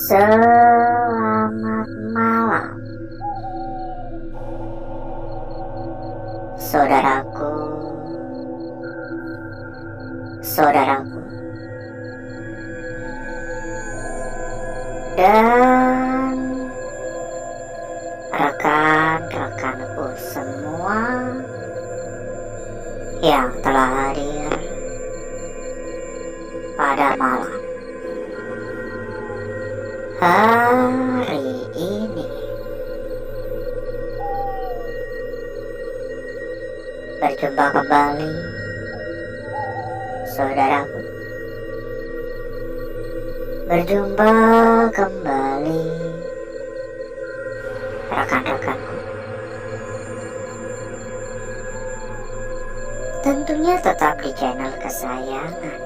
Selamat malam, saudaraku, saudaraku, dan rekan-rekanku semua yang telah hadir pada malam hari ini. Berjumpa kembali, saudaraku. Berjumpa kembali, rekan-rekanku. Tentunya tetap di channel kesayangan,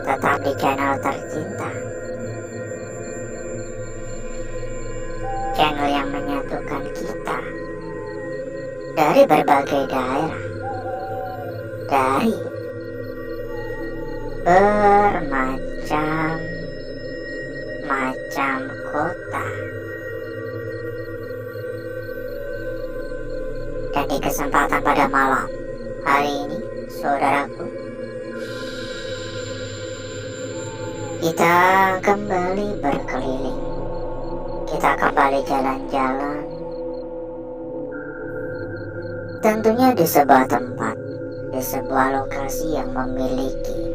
tetap di channel tercinta, channel yang menyatukan kita dari berbagai daerah, dari bermacam-macam kota. Dan di kesempatan pada malam hari ini, saudaraku, kita kembali berkeliling, kita kembali jalan-jalan, tentunya di sebuah tempat, di sebuah lokasi yang memiliki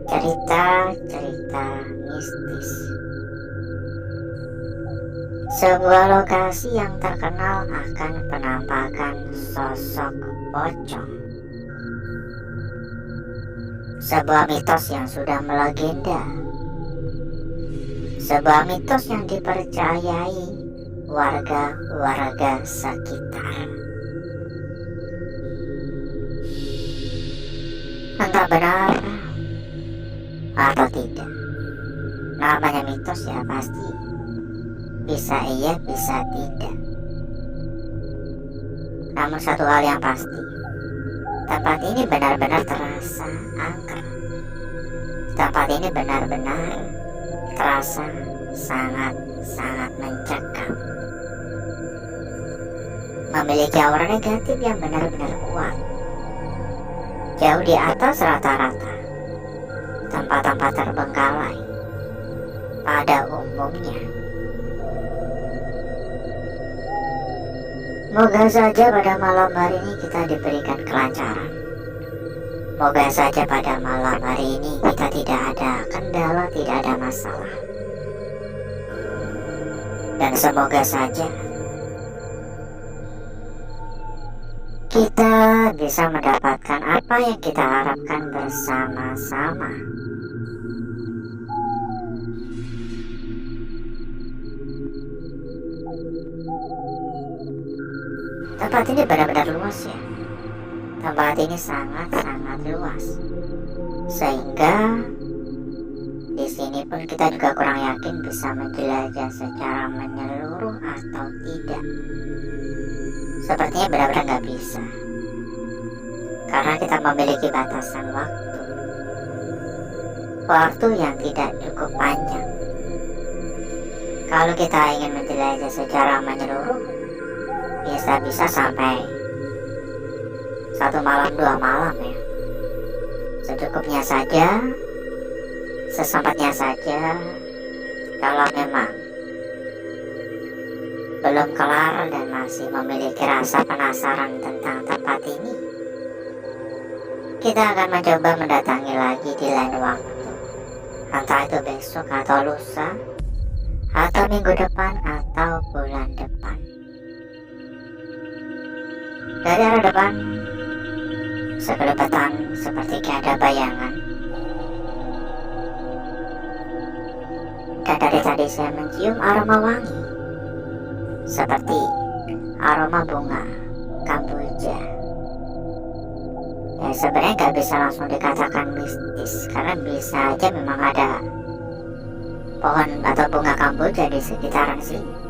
cerita-cerita mistis. Sebuah lokasi yang terkenal akan penampakan sosok pocong. Sebuah mitos yang sudah melegenda. Sebuah mitos yang dipercayai warga-warga sekitar. Entah benar atau tidak, namanya mitos ya pasti bisa iya bisa tidak. Namun satu hal yang pasti, tempat ini benar-benar terasa angker. Tempat ini benar-benar terasa sangat-sangat mencekam, memiliki aura negatif yang benar-benar kuat, jauh di atas rata-rata tempat-tempat terbengkalai pada umumnya. Moga saja pada malam hari ini kita diberikan kelancaran. Moga saja pada malam hari ini kita tidak ada kendala, tidak ada masalah. Dan semoga saja kita bisa mendapatkan apa yang kita harapkan bersama-sama. Tempat ini benar-benar luas ya. Tempat ini sangat-sangat luas, sehingga di sini pun kita juga kurang yakin bisa menjelajah secara menyeluruh atau tidak. Sepertinya benar-benar nggak bisa, karena kita memiliki batasan waktu yang tidak cukup panjang. Kalau kita ingin menjelajah secara menyeluruh, bisa-bisa sampai 1 malam 2 malam ya. Secukupnya saja, sesempatnya saja. Kalau memang belum kelar dan masih memiliki rasa penasaran tentang tempat ini, kita akan mencoba mendatangi lagi di lain waktu, entah itu besok atau lusa, atau minggu depan atau bulan depan. Dari arah depan, sekelepetan seperti ada bayangan. Dan dari tadi saya mencium aroma wangi, seperti aroma bunga kamboja. Ya sebenarnya nggak bisa langsung dikatakan mistis, karena bisa aja memang ada pohon atau bunga kamboja di sekitaran sini.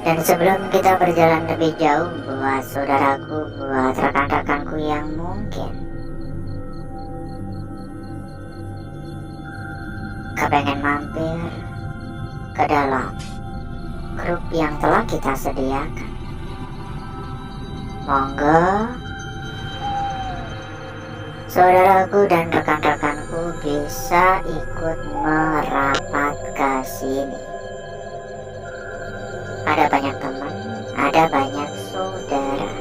Dan sebelum kita berjalan lebih jauh, buat saudaraku, buat rekan-rekanku yang mungkin kepengen mampir ke dalam grup yang telah kita sediakan, monggo saudaraku dan rekan-rekanku bisa ikut merapat ke sini. Ada banyak teman, ada banyak saudara.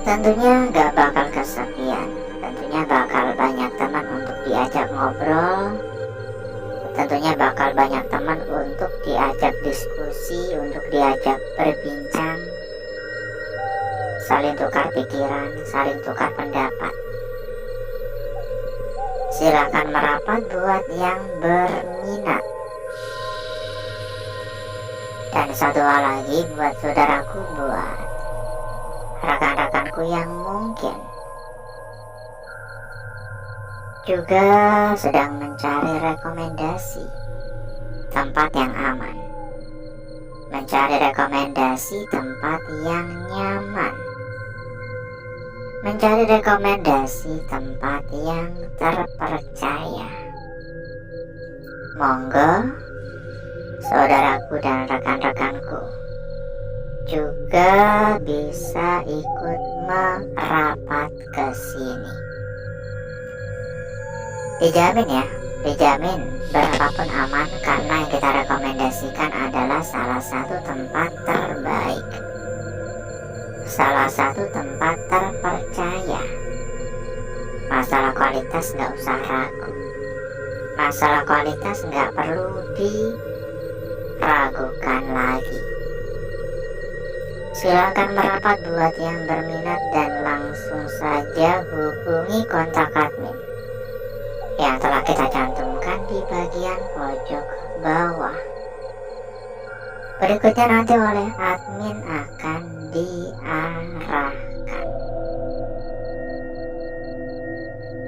Tentunya gak bakal kesepian, tentunya bakal banyak teman untuk diajak ngobrol, tentunya bakal banyak teman untuk diajak diskusi, untuk diajak berbincang, saling tukar pikiran, saling tukar pendapat. Silakan merapat buat yang berminat. Dan satu hal lagi buat saudaraku, buat rekan-rekanku yang mungkin juga sedang mencari rekomendasi tempat yang aman, mencari rekomendasi tempat yang nyaman, mencari rekomendasi tempat yang terpercaya. Monggo saudaraku dan rekan-rekanku juga bisa ikut merapat ke sini. Dijamin ya, dijamin berapapun aman, karena yang kita rekomendasikan adalah salah satu tempat terbaik, salah satu tempat terpercaya. Masalah kualitas nggak usah ragu, masalah kualitas nggak perlu diragukan lagi. Silakan merapat buat yang berminat dan langsung saja hubungi kontak admin yang telah kita cantumkan di bagian pojok bawah. Berikutnya nanti oleh admin akan diarahkan.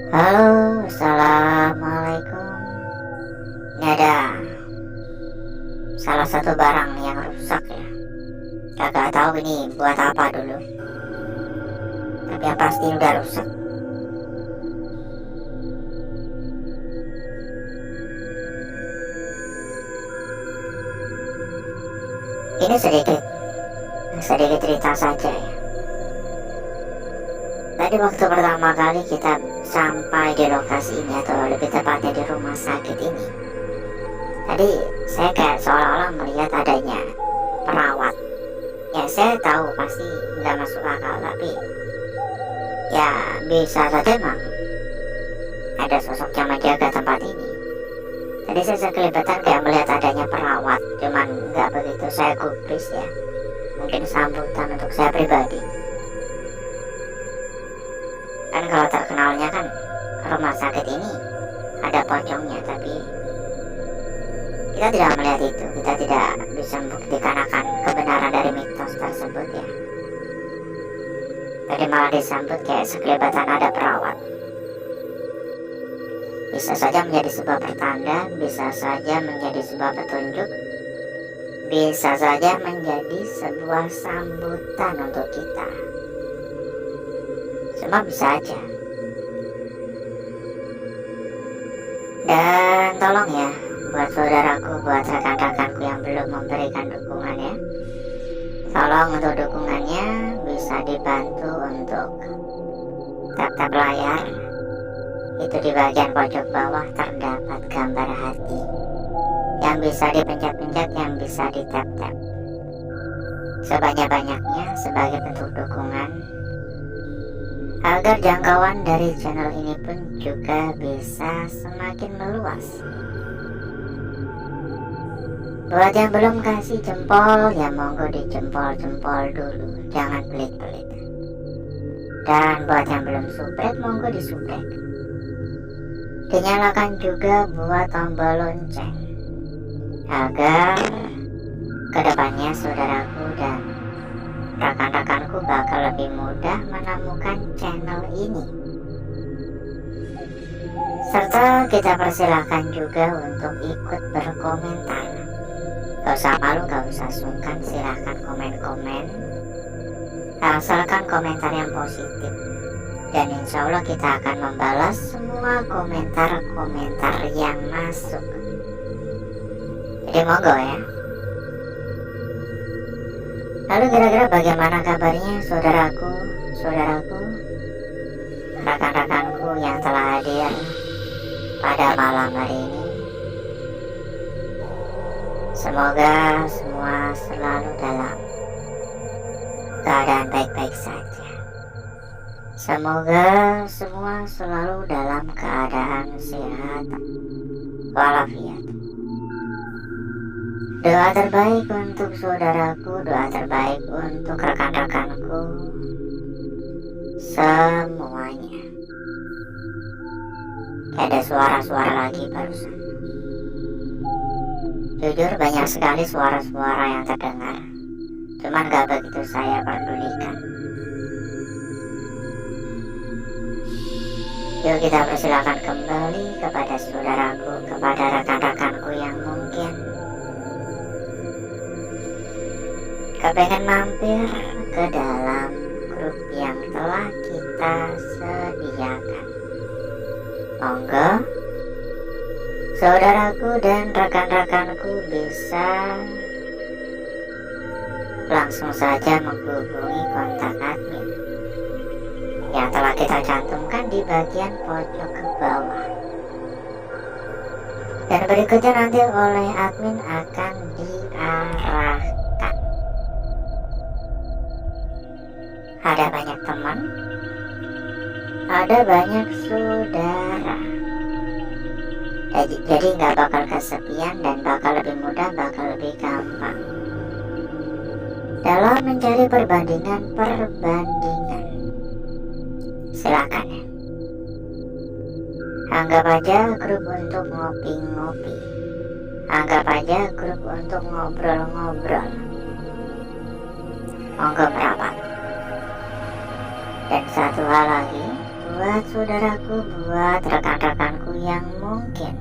Halo, assalamualaikum. Ini ada salah satu barang yang rusak ya. Kagak tahu ini buat apa dulu, tapi yang pasti udah rusak. Ini sedikit cerita saja ya. Tadi waktu pertama kali kita sampai di lokasi ini, atau lebih tepatnya di rumah sakit ini, tadi saya kayak seolah-olah melihat adanya perawat. Ya saya tahu pasti nggak masuk akal, tapi ya bisa saja memang ada sosok yang menjaga tempat ini. Tadi saya sekelibetan kayak melihat adanya perawat, cuman nggak begitu saya gubris ya. Mungkin sambutan untuk saya pribadi. Kan kalau terkenalnya kan rumah sakit ini ada pocongnya, tapi kita tidak melihat itu. Kita tidak bisa membuktikan akan kebenaran dari mitos tersebut ya. Tadi malah disambut kayak sekelibatan ada perawat. Bisa saja menjadi sebuah pertanda, bisa saja menjadi sebuah petunjuk, bisa saja menjadi sebuah sambutan untuk kita. Semua bisa aja. Dan tolong ya, buat saudaraku, buat rekan-rekanku yang belum memberikan dukungan ya, tolong untuk dukungannya bisa dibantu untuk tap-tap layar. Itu di bagian pojok bawah terdapat gambar hati yang bisa dipencet-pencet, yang bisa ditap-tap. Sebanyak-banyaknya sebagai bentuk dukungan agar jangkauan dari channel ini pun juga bisa semakin meluas. Buat yang belum kasih jempol ya monggo dijempol-jempol dulu, jangan pelit-pelit. Dan buat yang belum subrek monggo disubrek. Dinyalakan juga buat tombol lonceng agar kedepannya saudaraku dan rekan-rekanku bakal lebih mudah menemukan channel ini. Serta kita persilahkan juga untuk ikut berkomentar. Gak usah malu, gak usah sungkan, silahkan komen-komen, asalkan komentar yang positif. Dan insya Allah kita akan membalas semua semua komentar-komentar yang masuk. Jadi monggo ya. Lalu kira-kira bagaimana kabarnya saudaraku, rekan-rekanku yang telah hadir pada malam hari ini? Semoga semua selalu dalam keadaan baik-baik saja. Semoga semua selalu dalam keadaan sehat walafiat. Doa terbaik untuk saudaraku, doa terbaik untuk rekan-rekanku semuanya. Ada suara-suara lagi barusan. Jujur banyak sekali suara-suara yang terdengar, cuman gak begitu saya pedulikan. Yuk kita persilakan kembali kepada saudaraku, kepada rekan-rekanku yang mungkin kepengen mampir ke dalam grup yang telah kita sediakan. Monggo saudaraku dan rekan-rekanku bisa langsung saja menghubungi kontak admin yang telah kita cantumkan di bagian pojok ke bawah. Dan berikutnya nanti oleh admin akan diarahkan. Ada banyak teman, ada banyak saudara. Jadi nggak bakal kesepian dan bakal lebih mudah, bakal lebih gampang dalam mencari perbandingan. Silakan ya. Anggap aja grup untuk ngopi-ngopi, anggap aja grup untuk ngobrol-ngobrol. Monggo merapat. Dan satu hal lagi, buat saudaraku, buat rekan-rekanku yang mungkin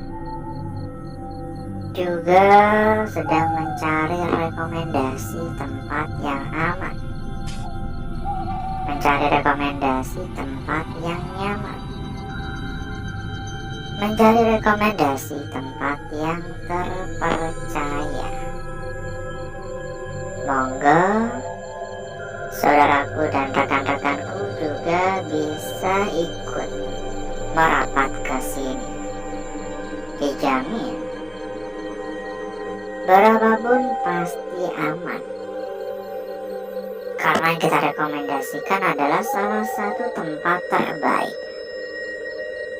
juga sedang mencari rekomendasi tempat yang aman, mencari rekomendasi tempat yang nyaman, mencari rekomendasi tempat yang terpercaya. Monggo saudaraku dan rekan-rekanku juga bisa ikut merapat ke sini. Dijamin berapapun pasti aman, karena yang kita rekomendasikan adalah salah satu tempat terbaik.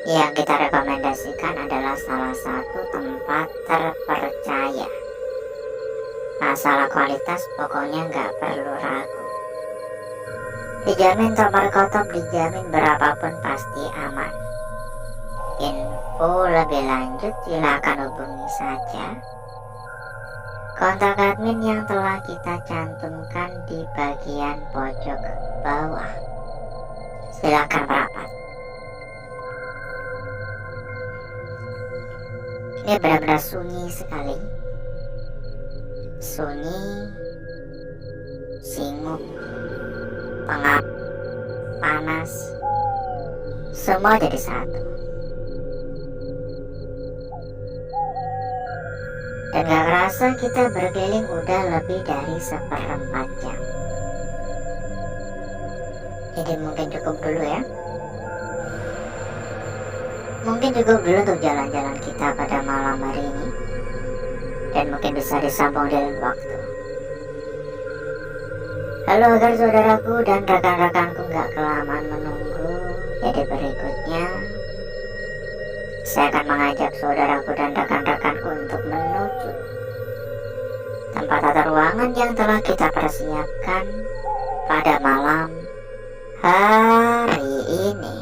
Yang kita rekomendasikan adalah salah satu tempat terpercaya. Masalah kualitas pokoknya nggak perlu ragu. Dijamin top dijamin berapapun pasti aman. Info lebih lanjut silakan hubungi saja kontak admin yang telah kita cantumkan di bagian pojok bawah. Silakan merapat. Ini benar-benar sunyi sekali. Sunyi, singuk, pengap, panas, semua jadi satu. Dan gak kerasa kita berkeliling udah lebih dari 1/4 jam. Jadi mungkin cukup dulu ya. Mungkin cukup dulu untuk jalan-jalan kita pada malam hari ini. Dan mungkin bisa disambung di lain waktu. Lalu agar saudaraku dan rekan-rekanku gak kelamaan menunggu, jadi berikutnya saya akan mengajak saudaraku dan rekan-rekanku untuk menuju tempat atau ruangan yang telah kita persiapkan pada malam hari ini.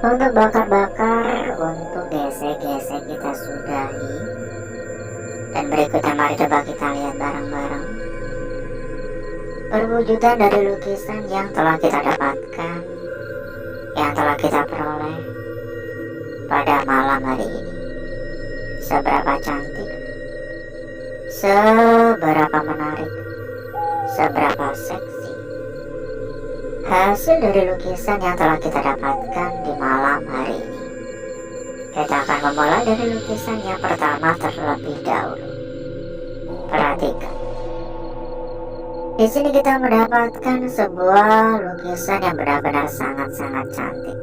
Untuk bakar-bakar, untuk gesek-gesek kita sudahi. Dan berikutnya mari coba kita lihat bareng-bareng perwujudan dari lukisan yang telah kita dapatkan, yang telah kita peroleh pada malam hari ini. Seberapa cantik, seberapa menarik, seberapa seksi hasil dari lukisan yang telah kita dapatkan di malam hari ini. Kita akan memulai dari lukisan yang pertama terlebih dahulu. Perhatikan. Di sini kita mendapatkan sebuah lukisan yang benar-benar sangat-sangat cantik.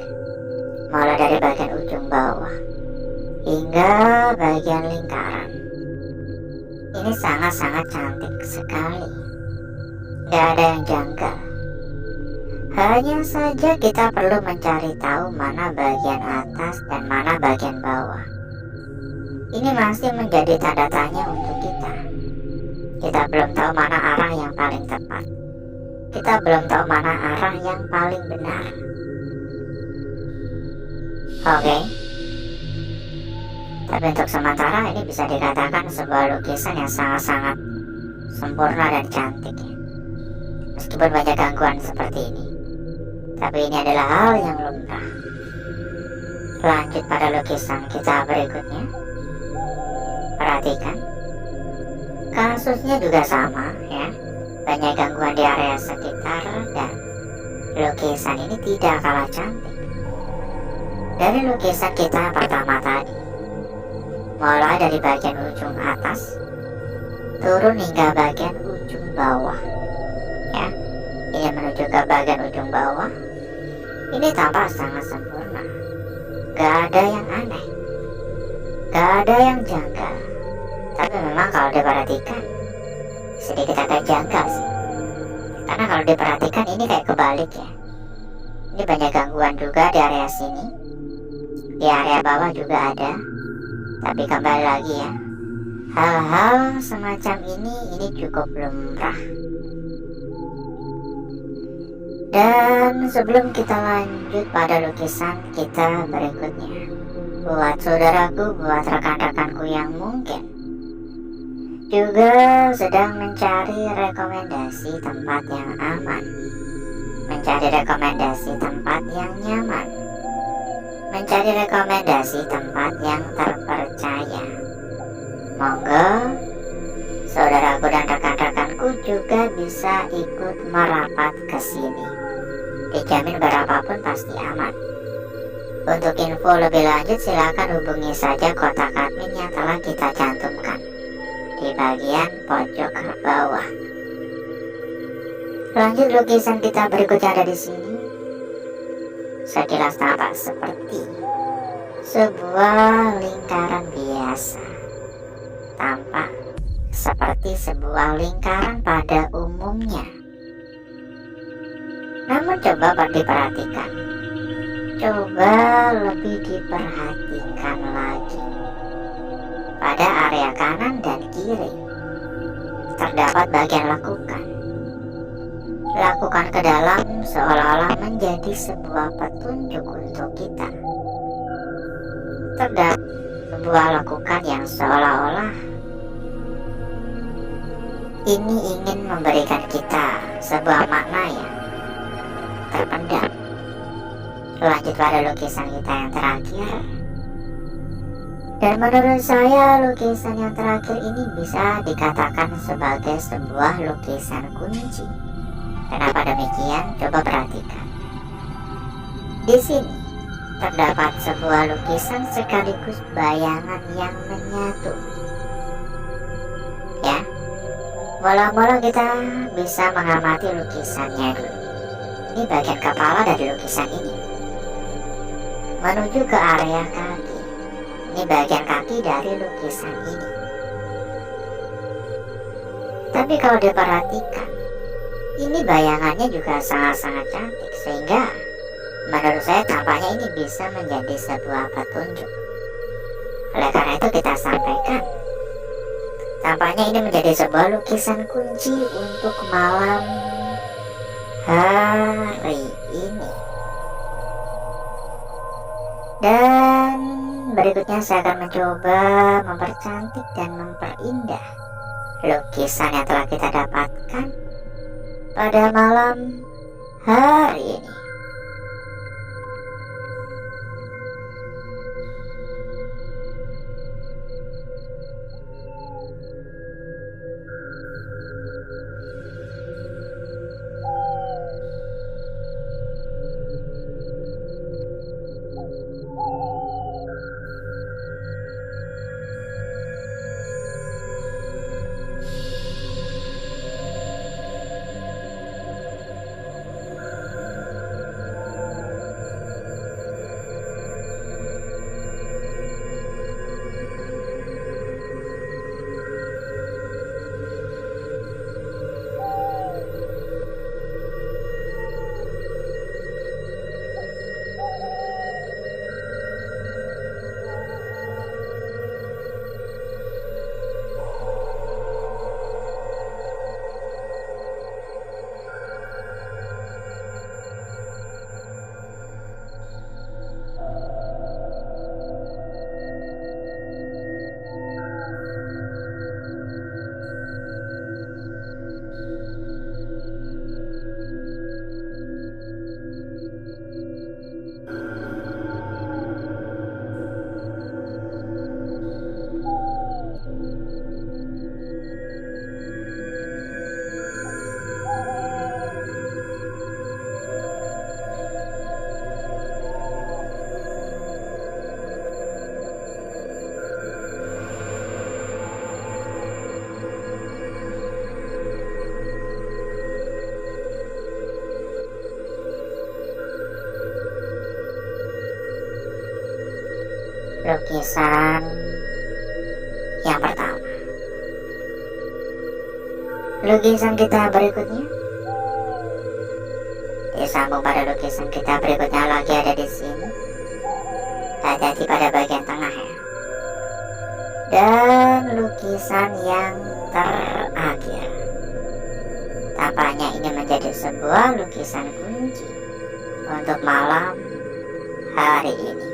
Mulai dari bagian ujung bawah hingga bagian lingkaran. Ini sangat-sangat cantik sekali. Gak ada yang janggal. Hanya saja kita perlu mencari tahu mana bagian atas dan mana bagian bawah. Ini masih menjadi tanda tanya untuk kita. Kita belum tahu mana arah yang paling tepat. Kita belum tahu mana arah yang paling benar. Oke. Tapi untuk sementara ini bisa dikatakan sebuah lukisan yang sangat-sangat sempurna dan cantik. Meskipun banyak gangguan seperti ini, tapi ini adalah hal yang lumrah. Lanjut pada lukisan kita berikutnya. Perhatikan. Kasusnya juga sama ya. Banyak gangguan di area sekitar dan lukisan ini tidak kalah cantik. Dari lukisan kita yang pertama tadi, mulai dari bagian ujung atas turun hingga bagian ujung bawah ya. Ini menuju ke bagian ujung bawah. Ini tampak sangat sempurna. Gak ada yang aneh, gak ada yang janggal. Tapi memang kalau diperhatikan sedikit agak janggal sih. Karena kalau diperhatikan ini kayak kebalik ya. Ini banyak gangguan juga di area sini. Di area bawah juga ada. Tapi kembali lagi ya, hal-hal semacam ini cukup lumrah. Dan sebelum kita lanjut pada lukisan kita berikutnya, buat saudaraku, buat rekan-rekanku yang mungkin juga sedang mencari rekomendasi tempat yang aman, mencari rekomendasi tempat yang nyaman, mencari rekomendasi tempat yang terpercaya, monggo saudaraku dan rekan-rekanku juga bisa ikut merapat ke sini. Dijamin berapapun pasti aman. Untuk info lebih lanjut silakan hubungi saja kontak admin yang telah kita cantumkan di bagian pojok bawah. Lanjut lukisan kita berikutnya ada di sini. Sekilas tampak seperti sebuah lingkaran biasa. Tampak seperti sebuah lingkaran pada umumnya. Namun coba diperhatikan. Coba lebih diperhatikan lagi. Pada area kanan dan kiri terdapat bagian lekukan. Lakukan ke dalam seolah-olah menjadi sebuah petunjuk untuk kita. Terdapat sebuah lekukan yang seolah-olah ini ingin memberikan kita sebuah makna yang terpendam. Lanjut pada lukisan kita yang terakhir. Dan menurut saya lukisan yang terakhir ini bisa dikatakan sebagai sebuah lukisan kunci. Kenapa demikian? Coba perhatikan. Di sini terdapat sebuah lukisan sekaligus bayangan yang menyatu. Ya, mula-mula kita bisa mengamati lukisannya dulu. Ini bagian kepala dari lukisan ini. Menuju ke area kaki. Ini bagian kaki dari lukisan ini. Tapi kalau diperhatikan, ini bayangannya juga sangat-sangat cantik, sehingga menurut saya tampaknya ini bisa menjadi sebuah petunjuk. Oleh karena itu kita sampaikan, tampaknya ini menjadi sebuah lukisan kunci untuk malam hari ini. Dan berikutnya saya akan mencoba mempercantik dan memperindah lukisan yang telah kita dapatkan pada malam hari ini. Lukisan yang pertama. Lukisan kita berikutnya disambung pada lukisan kita berikutnya lagi ada di sini. Hati-hati pada bagian tengah ya. Dan lukisan yang terakhir. Tampaknya ini menjadi sebuah lukisan kunci untuk malam hari ini.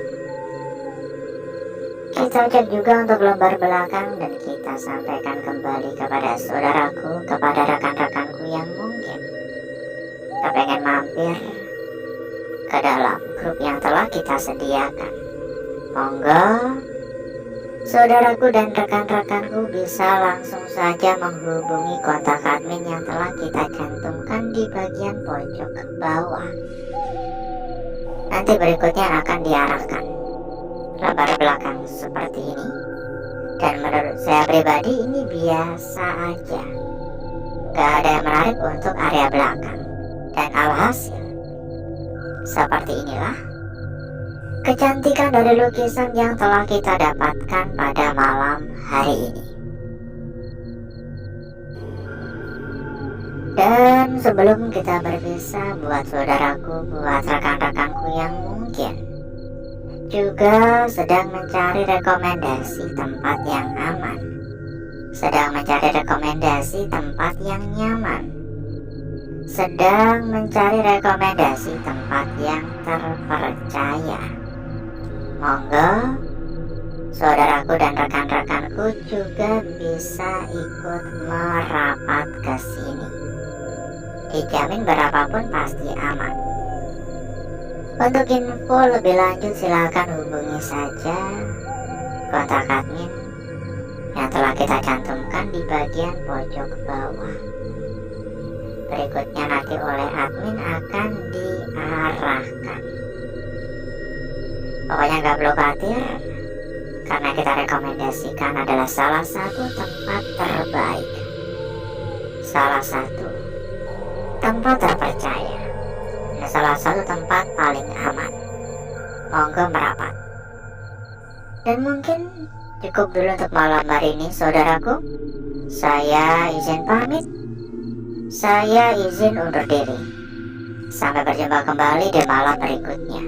Kita cek juga untuk lembar belakang dan kita sampaikan kembali kepada saudaraku, kepada rekan-rekanku yang mungkin kepengen mampir ke dalam grup yang telah kita sediakan. Monggo saudaraku dan rekan-rekanku bisa langsung saja menghubungi kontak admin yang telah kita cantumkan di bagian pojok bawah. Nanti berikutnya akan diarahkan lembar belakang seperti ini, dan menurut saya pribadi ini biasa aja, gak ada yang menarik untuk area belakang. Dan alhasil seperti inilah kecantikan dari lukisan yang telah kita dapatkan pada malam hari ini. Dan sebelum kita berpisah, buat saudaraku, buat rekan-rekanku yang mungkin juga sedang mencari rekomendasi tempat yang aman, sedang mencari rekomendasi tempat yang nyaman, sedang mencari rekomendasi tempat yang terpercaya, monggo saudaraku dan rekan-rekanku juga bisa ikut merapat ke sini. Dijamin berapapun pasti aman. Untuk info lebih lanjut silakan hubungi saja kontak admin yang telah kita cantumkan di bagian pojok bawah. Berikutnya nanti oleh admin akan diarahkan. Pokoknya gak perlu khawatir, karena kita rekomendasikan adalah salah satu tempat terbaik, salah satu tempat terpercaya, salah satu tempat paling aman. Monggo merapat. Dan mungkin cukup dulu untuk malam hari ini saudaraku. Saya izin pamit, saya izin undur diri. Sampai berjumpa kembali di malam berikutnya.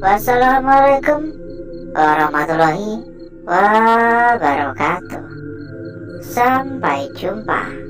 Wassalamualaikum warahmatullahi wabarakatuh. Sampai jumpa.